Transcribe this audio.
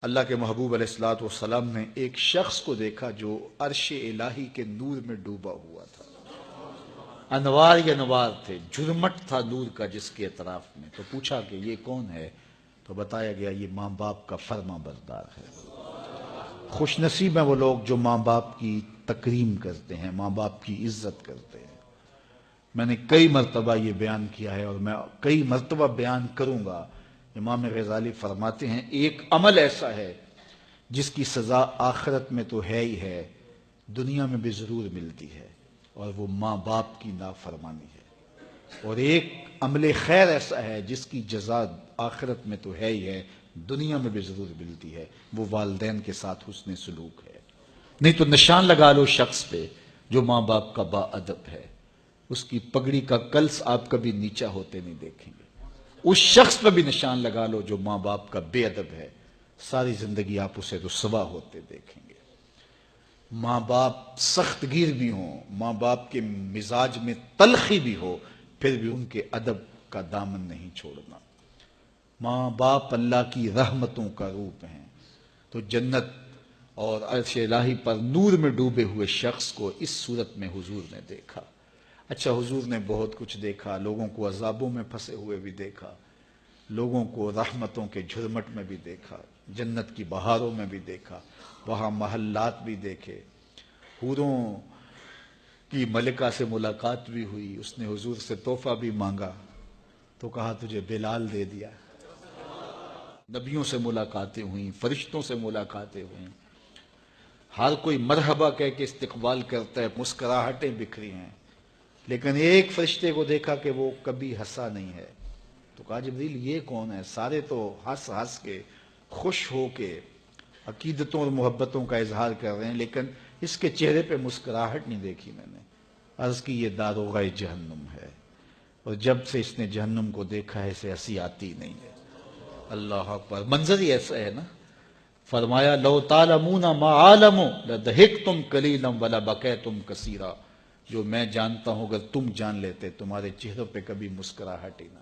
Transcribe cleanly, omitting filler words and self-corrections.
اللہ کے محبوب علیہ الصلوۃ والسلام نے ایک شخص کو دیکھا جو عرش الہی کے نور میں ڈوبا ہوا تھا. انوار ہی انوار تھے، جھرمٹ تھا نور کا جس کے اطراف میں. تو پوچھا کہ یہ کون ہے؟ تو بتایا گیا یہ ماں باپ کا فرما بردار ہے. خوش نصیب ہیں وہ لوگ جو ماں باپ کی تکریم کرتے ہیں، ماں باپ کی عزت کرتے ہیں. میں نے کئی مرتبہ یہ بیان کیا ہے اور میں کئی مرتبہ بیان کروں گا. امام غزالی فرماتے ہیں ایک عمل ایسا ہے جس کی سزا آخرت میں تو ہے ہی ہے، دنیا میں بھی ضرور ملتی ہے، اور وہ ماں باپ کی نافرمانی ہے. اور ایک عمل خیر ایسا ہے جس کی جزا آخرت میں تو ہے ہی ہے، دنیا میں بھی ضرور ملتی ہے، وہ والدین کے ساتھ حسن سلوک ہے. نہیں تو نشان لگا لو شخص پہ جو ماں باپ کا با ادب ہے، اس کی پگڑی کا کلس آپ کبھی نیچا ہوتے نہیں دیکھیں گے. اس شخص پہ بھی نشان لگا لو جو ماں باپ کا بے ادب ہے، ساری زندگی آپ اسے رسوا ہوتے دیکھیں گے. ماں باپ سخت گیر بھی ہوں، ماں باپ کے مزاج میں تلخی بھی ہو، پھر بھی ان کے ادب کا دامن نہیں چھوڑنا. ماں باپ اللہ کی رحمتوں کا روپ ہیں. تو جنت اور عرش الہی پر نور میں ڈوبے ہوئے شخص کو اس صورت میں حضور نے دیکھا. اچھا، حضور نے بہت کچھ دیکھا، لوگوں کو عذابوں میں پھنسے ہوئے بھی دیکھا، لوگوں کو رحمتوں کے جھرمٹ میں بھی دیکھا، جنت کی بہاروں میں بھی دیکھا، وہاں محلات بھی دیکھے، حوروں کی ملکہ سے ملاقات بھی ہوئی. اس نے حضور سے تحفہ بھی مانگا تو کہا تجھے بلال دے دیا. نبیوں سے ملاقاتیں ہوئیں، فرشتوں سے ملاقاتیں ہوئیں، ہر کوئی مرحبا کہہ کے استقبال کرتا ہے، مسکراہٹیں بکھری ہیں. لیکن ایک فرشتے کو دیکھا کہ وہ کبھی ہنسا نہیں ہے. تو کہا جبریل یہ کون ہے؟ سارے تو ہنس ہنس کے خوش ہو کے عقیدتوں اور محبتوں کا اظہار کر رہے ہیں، لیکن اس کے چہرے پہ مسکراہٹ نہیں دیکھی میں نے. عرض کی یہ داروغہ جہنم ہے، اور جب سے اس نے جہنم کو دیکھا ہے اسے ہنسی آتی نہیں ہے. اللہ اکبر. منظر ہی ایسا ہے نا. فرمایا لو تعلمون ما عالم لضحکتم قلیلا ولبکیتم کثیرا. جو میں جانتا ہوں اگر تم جان لیتے تمہارے چہروں پہ کبھی مسکراہٹ ہی نہ